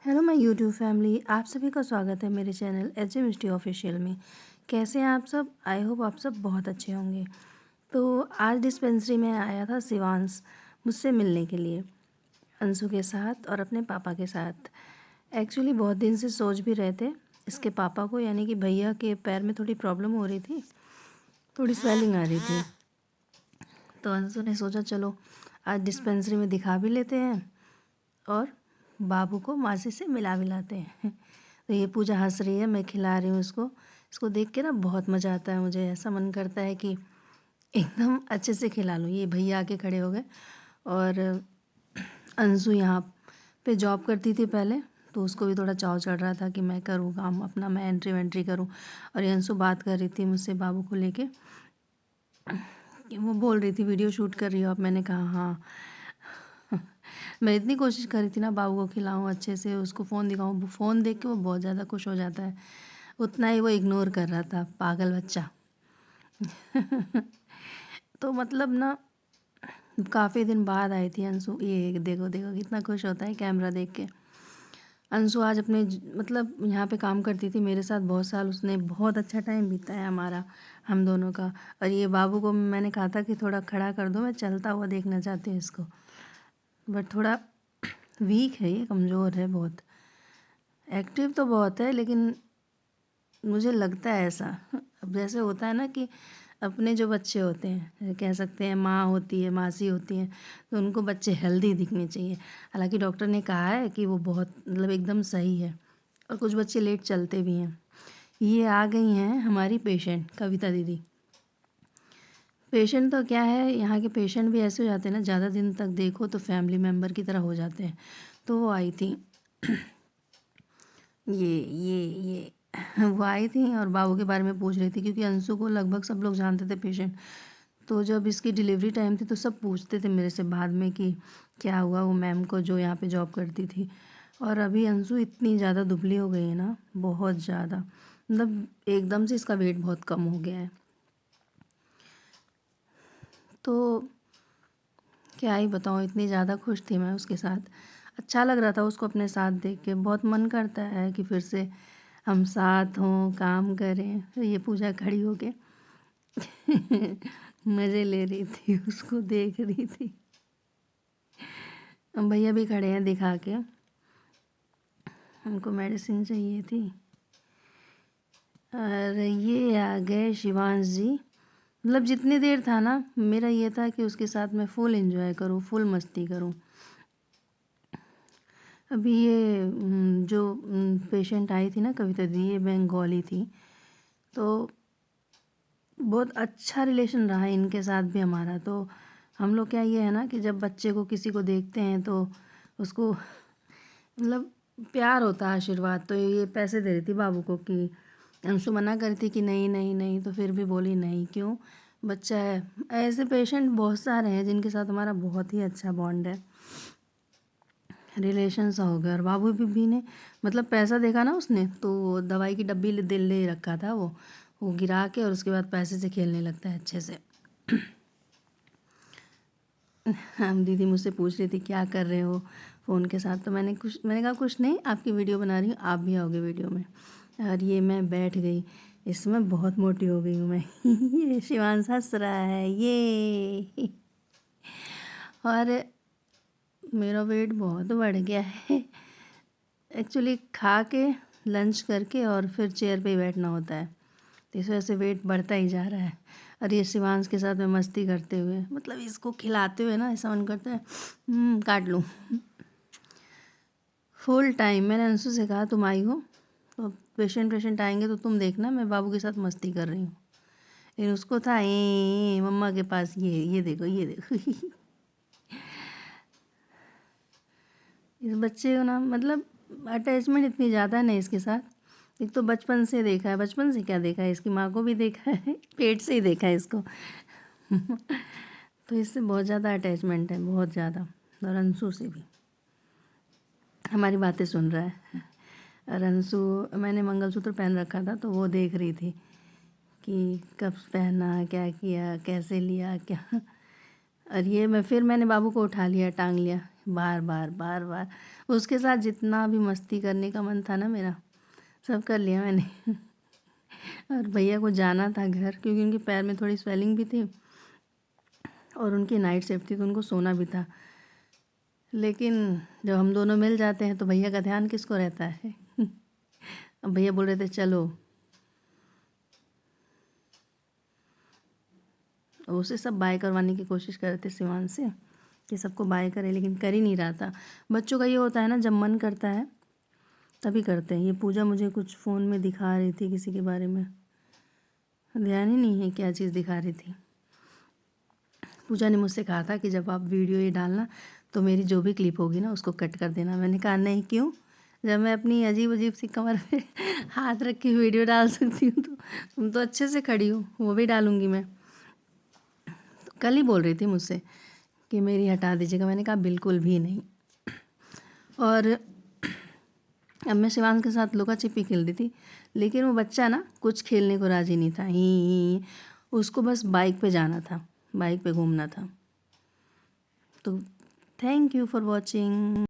Hello my YouTube family, आप सभी का स्वागत है मेरे चैनल एच मिस्टी ऑफिशियल में। कैसे हैं आप सब? आई होप आप सब बहुत अच्छे होंगे। तो आज डिस्पेंसरी में आया था शिवांश मुझसे मिलने के लिए, अंशु के साथ और अपने पापा के साथ। एक्चुअली बहुत दिन से सोच भी रहे थे इसके पापा को, यानी कि भैया के पैर में थोड़ी प्रॉब्लम हो रही थी, थोड़ी स्वेलिंग आ रही थी। तो अंशु ने सोचा चलो आज डिस्पेंसरी में दिखा भी लेते हैं और बाबू को मासी से मिला भी लाते हैं। तो ये पूजा हंस रही है, मैं खिला रही हूँ इसको। इसको देख के ना बहुत मज़ा आता है, मुझे ऐसा मन करता है कि एकदम अच्छे से खिला लूँ। ये भैया आके खड़े हो गए। और अंशु यहाँ पे जॉब करती थी पहले, तो उसको भी थोड़ा चाव चढ़ रहा था कि मैं करूँ काम अपना, मैं एंट्री वेंट्री करूँ। और ये अंशु बात कर रही थी मुझसे बाबू को लेके, वो बोल रही थी वीडियो शूट कर रही हो आप? मैंने कहा हाँ। मैं इतनी कोशिश कर रही थी ना बाबू को खिलाऊं अच्छे से, उसको फ़ोन दिखाऊं। फ़ोन देख के वो बहुत ज़्यादा खुश हो जाता है, उतना ही वो इग्नोर कर रहा था, पागल बच्चा। तो मतलब ना काफ़ी दिन बाद आई थी अंशु। ये देखो देखो कितना खुश होता है कैमरा देख के। अंशु आज अपने मतलब यहाँ पे काम करती थी मेरे साथ बहुत साल, उसने बहुत अच्छा टाइम बिताया हमारा, हम दोनों का। और ये बाबू को मैंने कहा था कि थोड़ा खड़ा कर दो, मैं चलता हुआ देखना चाहती हूँ इसको, बट थोड़ा वीक है, ये कमज़ोर है बहुत। एक्टिव तो बहुत है लेकिन मुझे लगता है ऐसा, अब जैसे होता है ना कि अपने जो बच्चे होते हैं, कह सकते हैं माँ होती है, मासी होती हैं, तो उनको बच्चे हेल्दी दिखने चाहिए। हालांकि डॉक्टर ने कहा है कि वो बहुत मतलब एकदम सही है, और कुछ बच्चे लेट चलते भी हैं। ये आ गई हैं हमारी पेशेंट कविता दीदी। पेशेंट तो क्या है, यहाँ के पेशेंट भी ऐसे हो जाते हैं ना, ज़्यादा दिन तक देखो तो फैमिली मेम्बर की तरह हो जाते हैं। तो वो आई थी ये वो आई थी और बाबू के बारे में पूछ रही थी, क्योंकि अंशु को लगभग सब लोग जानते थे पेशेंट। तो जब इसकी डिलीवरी टाइम थी तो सब पूछते थे मेरे से बाद में कि क्या हुआ वो मैम को जो यहाँ पे जॉब करती थी। और अभी अंशु इतनी ज़्यादा दुबली हो गई है ना, बहुत ज़्यादा, मतलब एकदम से इसका वेट बहुत कम हो गया है। तो क्या ही बताऊँ, इतनी ज़्यादा खुश थी मैं उसके साथ। अच्छा लग रहा था उसको अपने साथ देख के, बहुत मन करता है कि फिर से हम साथ हों, काम करें। तो ये पूजा खड़ी हो के मज़े ले रही थी, उसको देख रही थी। अब भैया भी खड़े हैं दिखा के, हमको मेडिसिन चाहिए थी। और ये आ गए शिवांश जी। मतलब जितनी देर था ना, मेरा ये था कि उसके साथ मैं फुल एंजॉय करूँ, फुल मस्ती करूँ। अभी ये जो पेशेंट आई थी ना कविता दी, ये बंगाली थी। तो बहुत अच्छा रिलेशन रहा इनके साथ भी हमारा। तो हम लोग क्या ये है ना कि जब बच्चे को किसी को देखते हैं तो उसको मतलब प्यार होता है, आशीर्वाद। तो ये पैसे दे रही थी बाबू को कि अंशु मना करी थी कि नहीं नहीं नहीं, तो फिर भी बोली नहीं, क्यों, बच्चा है। ऐसे पेशेंट बहुत सारे हैं जिनके साथ हमारा बहुत ही अच्छा बॉन्ड है, रिलेशन सा हो गया। और बाबू भी ने मतलब पैसा देखा ना उसने, तो दवाई की डब्बी ले रखा था वो गिरा के, और उसके बाद पैसे से खेलने लगता है अच्छे से। हम दीदी मुझसे पूछ रही थी क्या कर रहे हो फ़ोन के साथ, तो मैंने कहा कुछ नहीं, आपकी वीडियो बना रही हूँ, आप भी आओगे वीडियो में। और ये मैं बैठ गई, इसमें बहुत मोटी हो गई हूँ मैं। ये शिवांश हंस रहा है ये। और मेरा वेट बहुत बढ़ गया है एक्चुअली, खा के लंच करके और फिर चेयर पे ही बैठना होता है, तो इस वजह से वेट बढ़ता ही जा रहा है। और ये शिवांश के साथ में मस्ती करते हुए, मतलब इसको खिलाते हुए ना ऐसा मन करता है काट लूँ फुल टाइम। मैंने अंशु से कहा तुम आई हो तो पेशेंट आएंगे तो तुम देखना, मैं बाबू के साथ मस्ती कर रही हूँ। लेकिन उसको था मम्मा के पास, ये देखो ये देखो। इस बच्चे को ना मतलब अटैचमेंट इतनी ज़्यादा नहीं इसके साथ। एक तो बचपन से देखा है, बचपन से क्या देखा है, इसकी माँ को भी देखा है, पेट से ही देखा है इसको। तो इससे बहुत ज़्यादा अटैचमेंट है, बहुत ज़्यादा। और अंशु से भी हमारी बातें सुन रहा है। और अंशु, मैंने मंगलसूत्र पहन रखा था तो वो देख रही थी कि कब पहना, क्या किया, कैसे लिया क्या। और ये मैंने बाबू को उठा लिया, टांग लिया, बार बार बार बार उसके साथ जितना भी मस्ती करने का मन था ना मेरा, सब कर लिया मैंने। और भैया को जाना था घर, क्योंकि उनके पैर में थोड़ी स्वेलिंग भी थी और उनकी नाइट शिफ्ट थी, तो उनको सोना भी था। लेकिन जब हम दोनों मिल जाते हैं तो भैया का ध्यान किसको रहता है। अब भैया बोल रहे थे चलो, और उसे सब बाय करवाने की कोशिश कर रहे थे शिवांश से कि सबको बाय करे, लेकिन कर ही नहीं रहा था। बच्चों का ये होता है ना, जब मन करता है तभी करते हैं। ये पूजा मुझे कुछ फ़ोन में दिखा रही थी किसी के बारे में, ध्यान ही नहीं है क्या चीज़ दिखा रही थी। पूजा ने मुझसे कहा था कि जब आप वीडियो ये डालना तो मेरी जो भी क्लिप होगी ना उसको कट कर देना। मैंने कहा नहीं, क्यों? जब मैं अपनी अजीब अजीब सी कमर पे हाथ रख के वीडियो डाल सकती हूँ तो तुम तो अच्छे से खड़ी हो, वो भी डालूँगी मैं। तो कल ही बोल रही थी मुझसे कि मेरी हटा दीजिएगा, मैंने कहा बिल्कुल भी नहीं। और अब मैं शिवांश के साथ लुका छिपी खेल रही थी, लेकिन वो बच्चा ना कुछ खेलने को राज़ी नहीं था। ही उसको बस बाइक पे जाना था, बाइक पे घूमना था। तो थैंक यू फॉर वॉचिंग।